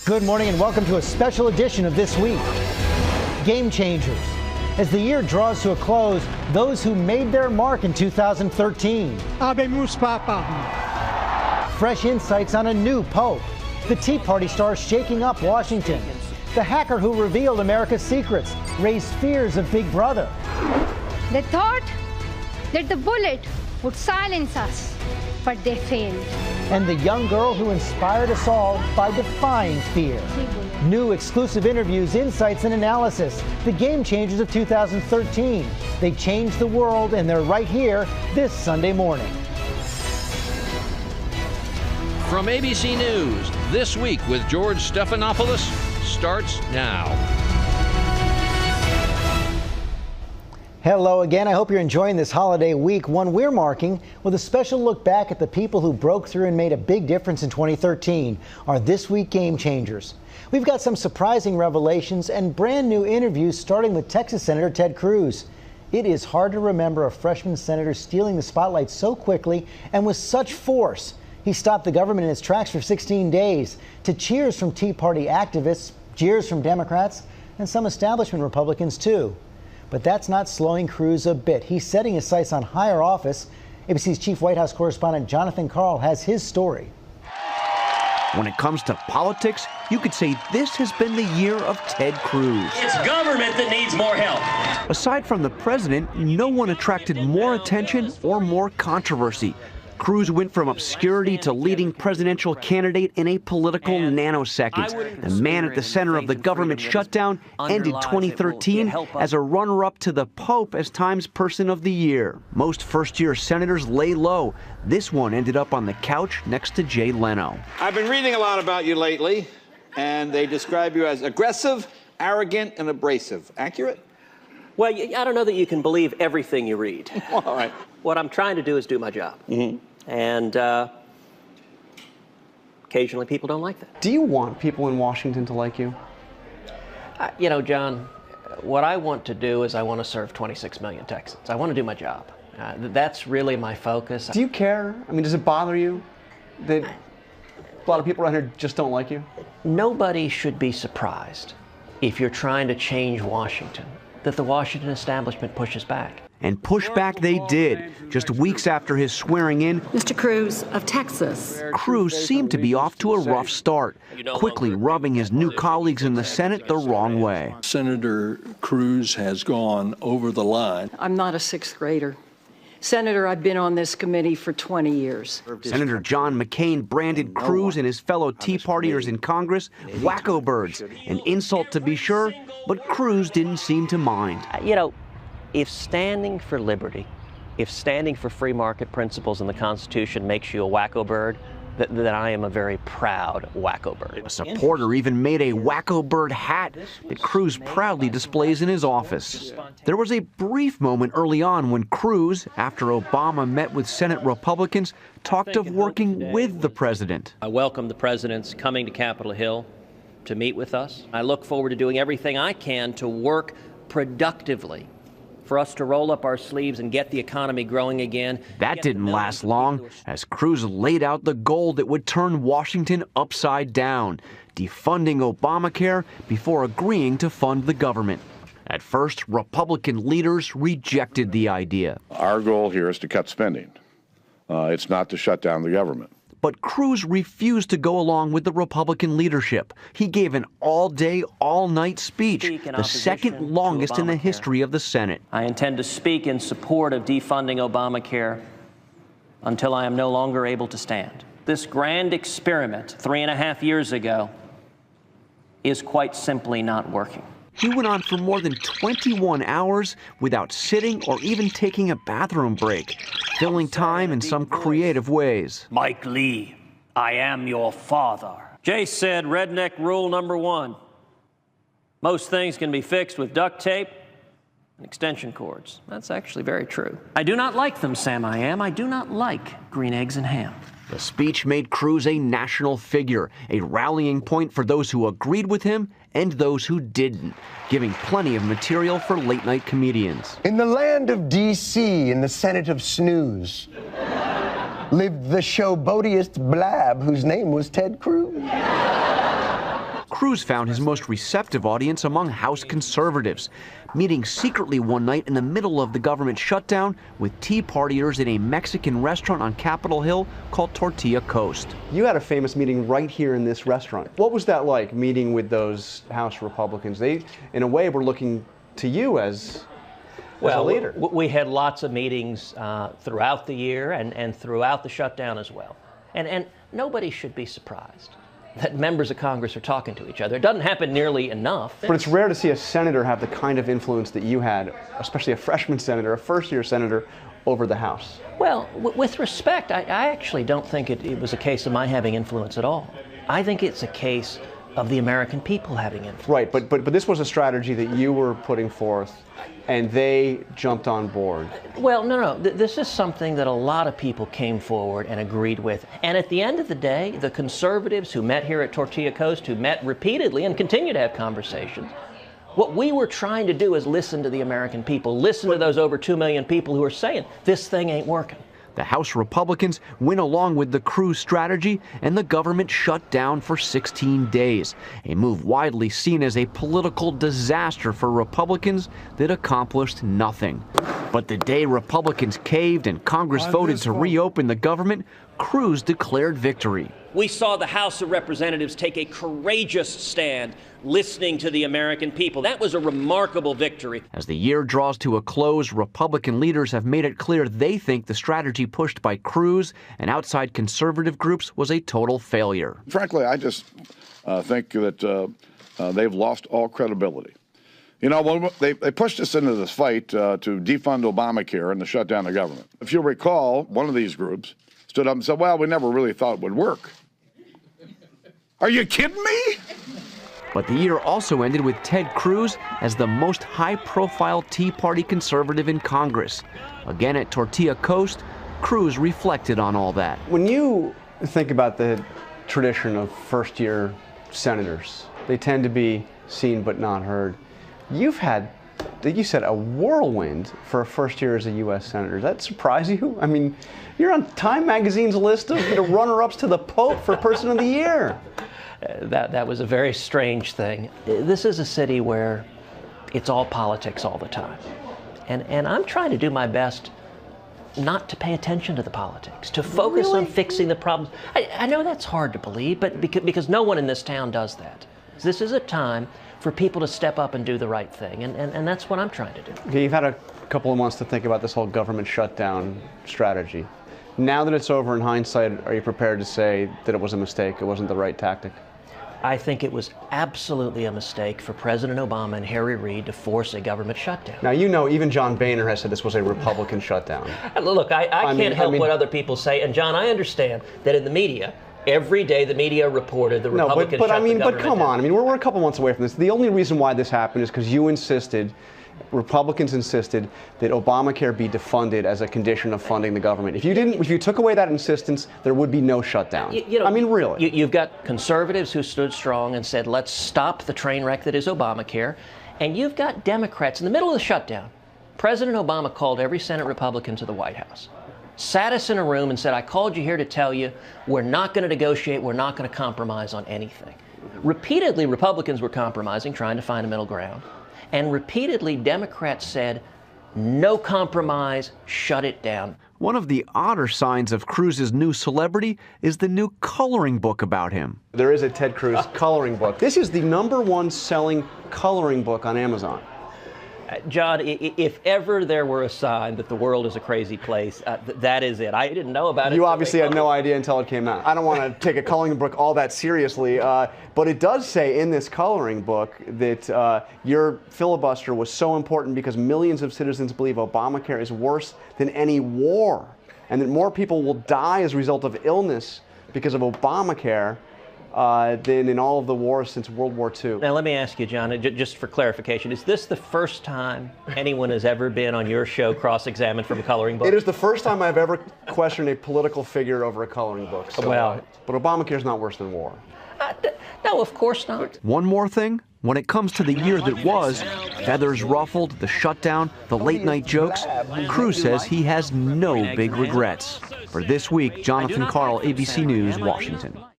Good morning and welcome to a special edition of This Week. Game Changers. As the year draws to a close, those who made their mark in 2013. Habemus Papa. Fresh insights on a new pope. The Tea Party stars shaking up Washington. The hacker who revealed America's secrets raised fears of Big Brother. They thought that the bullet would silence us, but they failed. And the young girl who inspired us all by defying fear. New exclusive interviews, insights, and analysis. The Game Changers of 2013. They changed the world, and they're right here this Sunday morning. From ABC News, This Week with George Stephanopoulos starts now. Hello again. I hope you're enjoying this holiday week, one we're marking with a special look back at the people who broke through and made a big difference in 2013, our This Week Game Changers. We've got some surprising revelations and brand new interviews, starting with Texas Senator Ted Cruz. It is hard to remember a freshman senator stealing the spotlight so quickly and with such force. He stopped the government in its tracks for 16 days, to cheers from Tea Party activists, jeers from Democrats, and some establishment Republicans too. But that's not slowing Cruz a bit. He's setting his sights on higher office. ABC's chief White House correspondent Jonathan Karl has his story. When it comes to politics, you could say this has been the year of Ted Cruz. It's government that needs more help. Aside from the president, no one attracted more attention or more controversy. Cruz went from obscurity to leading presidential candidate in a political nanosecond. The man at the center of the government shutdown ended 2013 as a runner-up to the Pope as Times Person of the Year. Most first-year senators lay low. This one ended up on the couch next to Jay Leno. I've been reading a lot about you lately, and they describe you as aggressive, arrogant, and abrasive. Accurate? Well, I don't know that you can believe everything you read. All right. What I'm trying to do is do my job. Mm-hmm. And occasionally people don't like that. Do you want people in Washington to like you? You know, John, what I want to do is I want to serve 26 million Texans. I want to do my job. That's really my focus. Do you care? I mean, does it bother you that a lot of people around here just don't like you? Nobody should be surprised if you're trying to change Washington, that the Washington establishment pushes back. And push back they did. Just weeks after his swearing in, Mr. Cruz of Texas. Cruz seemed to be off to a rough start, quickly rubbing his new colleagues in the Senate the wrong way. Senator Cruz has gone over the line. I'm not a sixth grader. Senator, I've been on this committee for 20 years. Senator John McCain branded Cruz and his fellow Tea Partiers in Congress wacko birds, an insult to be sure, but Cruz didn't seem to mind. You know, if standing for liberty, if standing for free market principles in the Constitution makes you a wacko bird, then I am a very proud wacko bird. A supporter even made a wacko bird hat that Cruz proudly displays in his office. There was a brief moment early on when Cruz, after Obama met with Senate Republicans, talked of working with the president. I welcome the president's coming to Capitol Hill to meet with us. I look forward to doing everything I can to work productively for us to roll up our sleeves and get the economy growing again. That didn't last long, as Cruz laid out the goal that would turn Washington upside down, defunding Obamacare before agreeing to fund the government. At first, Republican leaders rejected the idea. Our goal here is to cut spending. It's not to shut down the government. But Cruz refused to go along with the Republican leadership. He gave an all-day, all-night speech, the second longest in the history of the Senate. I intend to speak in support of defunding Obamacare until I am no longer able to stand. This grand experiment 3.5 years ago is quite simply not working. He went on for more than 21 hours without sitting or even taking a bathroom break, filling time in some creative ways. Mike Lee, I am your father. Jay said redneck rule number 1. Most things can be fixed with duct tape and extension cords. That's actually very true. I do not like them, Sam I am. I do not like green eggs and ham. The speech made Cruz a national figure, a rallying point for those who agreed with him and those who didn't, giving plenty of material for late-night comedians. In the land of D.C., in the Senate of Snooze, lived the showboatiest blab whose name was Ted Cruz. Cruz found his most receptive audience among House conservatives, meeting secretly one night in the middle of the government shutdown with Tea Partiers in a Mexican restaurant on Capitol Hill called Tortilla Coast. You had a famous meeting right here in this restaurant. What was that like, meeting with those House Republicans? They, in a way, were looking to you as a leader. We had lots of meetings throughout the year and throughout the shutdown as well. And nobody should be surprised that members of Congress are talking to each other. It doesn't happen nearly enough. But it's rare to see a senator have the kind of influence that you had, especially a freshman senator, a first-year senator, over the House. Well, with respect, I actually don't think it was a case of my having influence at all. I think it's a case of the American people having influence. Right, but this was a strategy that you were putting forth, and they jumped on board. Well, no. This is something that a lot of people came forward and agreed with. And at the end of the day, the conservatives who met here at Tortilla Coast, who met repeatedly and continue to have conversations, what we were trying to do is listen to the American people, listen to those over 2 million people who are saying, this thing ain't working. The House Republicans went along with the Cruz strategy, and the government shut down for 16 days, a move widely seen as a political disaster for Republicans that accomplished nothing. But the day Republicans caved and Congress voted to reopen the government, Cruz declared victory. We saw the House of Representatives take a courageous stand, listening to the American people. That was a remarkable victory. As the year draws to a close, Republican leaders have made it clear they think the strategy pushed by Cruz and outside conservative groups was a total failure. Frankly, I just think that they've lost all credibility. You know, when they pushed us into this fight to defund Obamacare and to shut down the government. If you'll recall, one of these groups stood up and said, well, we never really thought it would work. Are you kidding me? But the year also ended with Ted Cruz as the most high-profile Tea Party conservative in Congress. Again at Tortilla Coast, Cruz reflected on all that. When you think about the tradition of first-year senators, they tend to be seen but not heard. You've had, you said, a whirlwind for a first year as a U.S. senator. Does that surprise you? I mean, you're on Time Magazine's list of the runner-ups to the Pope for Person of the Year. That was a very strange thing. This is a city where it's all politics all the time. And I'm trying to do my best not to pay attention to the politics, to focus on fixing the problems. I know that's hard to believe, but because no one in this town does that. This is a time for people to step up and do the right thing, and that's what I'm trying to do. Okay, you've had a couple of months to think about this whole government shutdown strategy. Now that it's over, in hindsight, are you prepared to say that it was a mistake, it wasn't the right tactic? I think it was absolutely a mistake for President Obama and Harry Reid to force a government shutdown. Now, you know, even John Boehner has said this was a Republican shutdown. Look, I can't help what other people say, and John, I understand that in the media, every day the media reported the Republicans shut the government down. But come on, I mean, we're a couple months away from this. The only reason why this happened is because you insisted, Republicans insisted, that Obamacare be defunded as a condition of funding the government. If you took away that insistence, there would be no shutdown. I mean, really. You've got conservatives who stood strong and said, let's stop the train wreck that is Obamacare. And you've got Democrats in the middle of the shutdown. President Obama called every Senate Republican to the White House, sat us in a room and said, I called you here to tell you we're not going to negotiate, we're not going to compromise on anything. Repeatedly, Republicans were compromising, trying to find a middle ground. And repeatedly, Democrats said, no compromise, shut it down. One of the odder signs of Cruz's new celebrity is the new coloring book about him. There is a Ted Cruz coloring book. This is the #1 selling coloring book on Amazon. John, if ever there were a sign that the world is a crazy place, that is it. I didn't know about it. You obviously had no idea until it came out. I don't want to take a coloring book all that seriously, but it does say in this coloring book that your filibuster was so important because millions of citizens believe Obamacare is worse than any war, and that more people will die as a result of illness because of Obamacare than in all of the wars since World War II. Now, let me ask you, John, just for clarification, is this the first time anyone has ever been on your show cross-examined from a coloring book? It is the first time I've ever questioned a political figure over a coloring book. So, well, but Obamacare is not worse than war. No, of course not. One more thing. When it comes to the year that was, feathers ruffled, the shutdown, the late-night jokes, Cruz says he has no big regrets. For This Week, Jonathan Karl, ABC News, Washington.